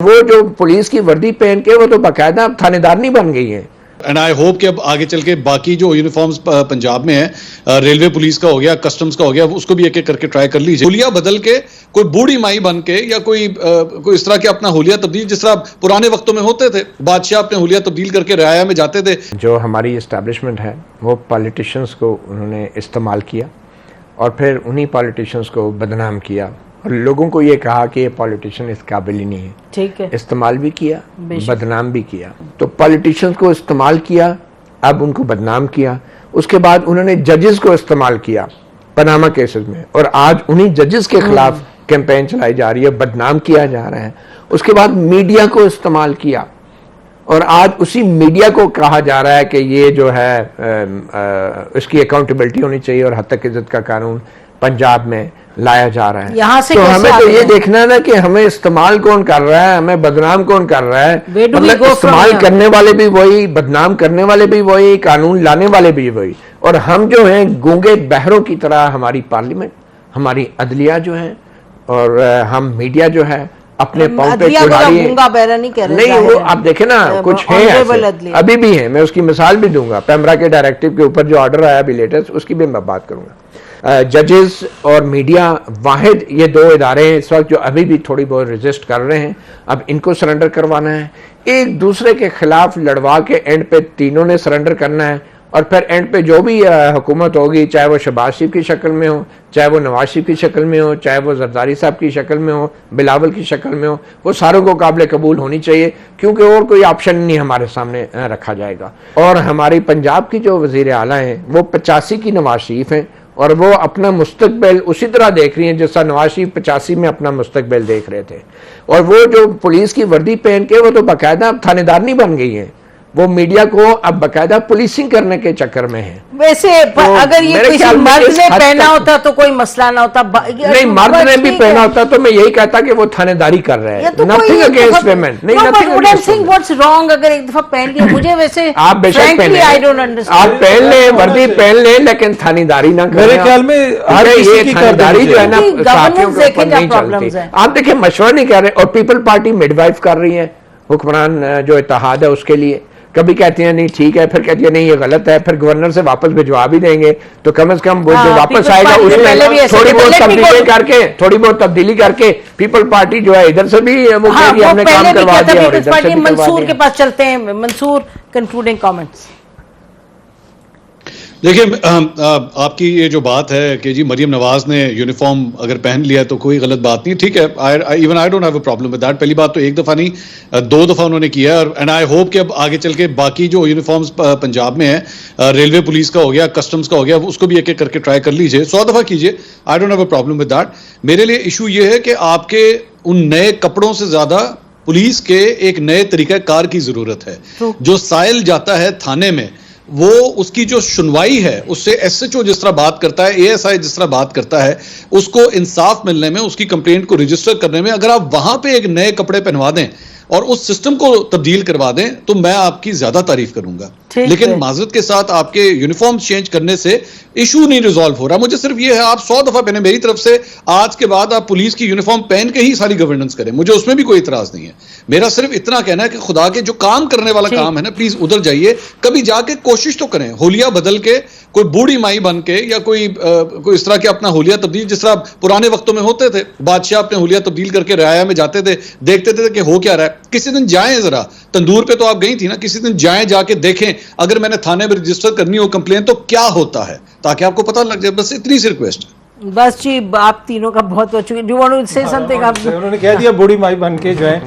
وہ جو پولیس کی وردی پہن کے وہ تو باقاعدہ تھانے دار نہیں بن گئی ہیں. اینڈ آئی ہوپ کہ اب آگے چل کے باقی جو یونیفارمز پنجاب میں ہیں، ریلوے پولیس کا ہو گیا، کسٹمز کا ہو گیا، اس کو بھی ایک ایک کر کے ٹرائی کر لیجیے. حلیہ بدل کے کوئی بوڑھی مائی بن کے یا کوئی اس طرح کے اپنا حلیہ تبدیل، جس طرح پرانے وقتوں میں ہوتے تھے، بادشاہ اپنے حلیہ تبدیل کر کے رعایا میں جاتے تھے. جو ہماری اسٹیبلشمنٹ ہے وہ پالیٹیشنز کو انہوں نے استعمال کیا اور پھر انہی پالیٹیشنز کو بدنام کیا اور لوگوں کو یہ کہا کہ یہ پالیٹیشن اس قابل ہی نہیں ہے. ٹھیک ہے، استعمال بھی کیا، بدنام بھی کیا. تو پالیٹیشنز کو استعمال کیا، اب ان کو بدنام کیا. اس کے بعد انہوں نے ججز کو استعمال کیا پاناما کیسز میں، اور آج انہی ججز کے خلاف کیمپین چلائی جا رہی ہے، بدنام کیا جا رہا ہے. اس کے بعد میڈیا کو استعمال کیا اور آج اسی میڈیا کو کہا جا رہا ہے کہ یہ جو ہے اس کی اکاؤنٹیبلٹی ہونی چاہیے اور حد تک عزت کا قانون پنجاب میں لایا جا رہا ہے. یہاں سے تو ہمیں تو یہ دیکھنا ہے نا کہ ہمیں استعمال کون کر رہا ہے، ہمیں بدنام کون کر رہا ہے. مطلب استعمال کرنے والے بھی وہی، بدنام کرنے والے بھی وہی، قانون لانے والے بھی وہی. اور ہم جو ہیں گونگے بہروں کی طرح ہماری پارلیمنٹ، ہماری عدلیہ جو ہے اور ہم میڈیا جو ہے اپنے پاؤں پہ کھڑی ہے. نہیں وہ آپ دیکھیں نا، کچھ ہیں ایسے ابھی بھی ہیں. میں اس کی مثال بھی دوں گا، پیمرا کے ڈائریکٹو کے اوپر جو آرڈر آیا ابھی لیٹسٹ، اس کی بھی میں بات کروں گا. ججز اور میڈیا واحد یہ دو ادارے ہیں اس وقت جو ابھی بھی تھوڑی بہت ریزسٹ کر رہے ہیں. اب ان کو سرنڈر کروانا ہے، ایک دوسرے کے خلاف لڑوا کے اینڈ پہ تینوں نے سرنڈر کرنا ہے. اور پھر اینڈ پہ جو بھی حکومت ہوگی، چاہے وہ شہباز شریف کی شکل میں ہو، چاہے وہ نواز شریف کی شکل میں ہو، چاہے وہ زرداری صاحب کی شکل میں ہو، بلاول کی شکل میں ہو، وہ ساروں کو قابل قبول ہونی چاہیے، کیونکہ اور کوئی آپشن نہیں ہمارے سامنے رکھا جائے گا. اور ہماری پنجاب کی جو وزیر اعلیٰ ہیں وہ 85 کی نواز شریف ہیں اور وہ اپنا مستقبل اسی طرح دیکھ رہی ہیں جس طرح نواز شریف 85 میں اپنا مستقبل دیکھ رہے تھے. اور وہ جو پولیس کی وردی پہن کے وہ تو باقاعدہ اب تھانے دار نہیں بن گئی ہیں، وہ میڈیا کو اب باقاعدہ پولیسنگ کرنے کے چکر میں ہیں. ویسے اگر یہ کسی مرد نے پہنا ہوتا تو کوئی مسئلہ نہ ہوتا. نہیں، مرد نے بھی پہنا ہوتا تو میں یہی کہتا کہ وہ تھانے داری کر رہے ہیں. Nothing against women. What's wrong اگر ایک دفعہ پہن لیا؟ مجھے ویسے آپ بے شک پہن لیں، آپ پہن لیں، وردی پہن لیں، لیکن تھانے داری نہ کریں. میرے خیال میں یہ تھانے داری جو ہے نا صحافیوں کے اوپر نہیں چلتی. آپ دیکھیں مشورہ نہیں کر رہے. اور پیپل پارٹی مڈ وائف کر رہی ہے، حکمران جو اتحاد ہے اس کے لیے. کبھی کہتی ہیں نہیں ٹھیک ہے، پھر کہتی ہیں نہیں یہ غلط ہے، پھر گورنر سے واپس بھجوا بھی دیں گے تو کم از کم وہ جو واپس آئے گا اس میں تھوڑی بہت تبدیلی کر کے پیپل پارٹی جو ہے ادھر سے بھی وہ کہہ رہی ہے ہم نے کام کروا دیا اور ادھر سے بھی کروا دیا. منصور کے پاس چلتے ہیں. منصور، کنکلوڈنگ کامنٹس. دیکھیں، آپ کی یہ جو بات ہے کہ جی مریم نواز نے یونیفارم اگر پہن لیا تو کوئی غلط بات نہیں، ٹھیک ہے، even I don't have a problem with that. پہلی بات تو ایک دفعہ نہیں 2 دفعہ انہوں نے کیا ہے. اینڈ آئی ہوپ کہ اب آگے چل کے باقی جو یونیفارمز پنجاب میں ہیں، ریلوے پولیس کا ہو گیا، کسٹمز کا ہو گیا، اس کو بھی ایک ایک کر کے ٹرائی کر لیجیے. 100 دفعہ کیجیے. I don't have a problem with that. میرے لیے ایشو یہ ہے کہ آپ کے ان نئے کپڑوں سے زیادہ پولیس کے ایک نئے طریقہ کار کی ضرورت ہے. جو سائل جاتا ہے تھانے میں، وہ اس کی جو سنوائی ہے اس سے ایس ایچ او جس طرح بات کرتا ہے، اے ایس آئی جس طرح بات کرتا ہے، اس کو انصاف ملنے میں، اس کی کمپلینٹ کو رجسٹر کرنے میں، اگر آپ وہاں پہ ایک نئے کپڑے پہنوا دیں اور اس سسٹم کو تبدیل کروا دیں تو میں آپ کی زیادہ تعریف کروں گا. لیکن معذرت کے ساتھ آپ کے یونیفارم چینج کرنے سے ایشو نہیں ریزالو ہو رہا. مجھے صرف یہ ہے آپ 100 دفعہ پہنے. میری طرف سے آج کے بعد آپ پولیس کی یونیفارم پہن کے ہی ساری گورننس کریں، مجھے اس میں بھی کوئی اعتراض نہیں ہے. میرا صرف اتنا کہنا ہے کہ خدا کے جو کام کرنے والا کام ہے نا، پلیز ادھر جائیے. کبھی جا کے کوشش تو کریں، حلیہ بدل کے کوئی بوڑھی مائی بن کے یا کوئی اس طرح کے اپنا حلیہ تبدیل، جس طرح پرانے وقتوں میں ہوتے تھے، بادشاہ اپنے حلیہ تبدیل کر کے رعایا میں جاتے تھے، دیکھتے تھے کہ ہو کیا رہا ہے. کسی دن جائیں ذرا تندور پہ، تو آپ گئی تھی نا، کسی دن جائیں، جا کے دیکھیں اگر میں نے تھانے میں رجسٹر کرنی ہو کمپلین تو کیا ہوتا ہے، تاکہ آپ کو پتہ لگ جائے. بس اتنی سی ریکویسٹ ہے. بس جی، آپ تینوں کا بہت بہت شکریہ. ڈو یو وانٹ ٹو سے سم تھنگ؟ انہوں نے کہہ دیا بوڑھی مائی بن کے جائیں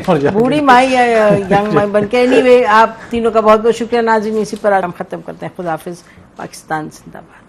اور بوڑھی مائی یا ینگ مائی بن کے. اینی وے، آپ تینوں کا بہت بہت شکریہ. ناظرین، اسی پر ہم ختم کرتے ہیں. خدا حافظ. پاکستان زندہ باد.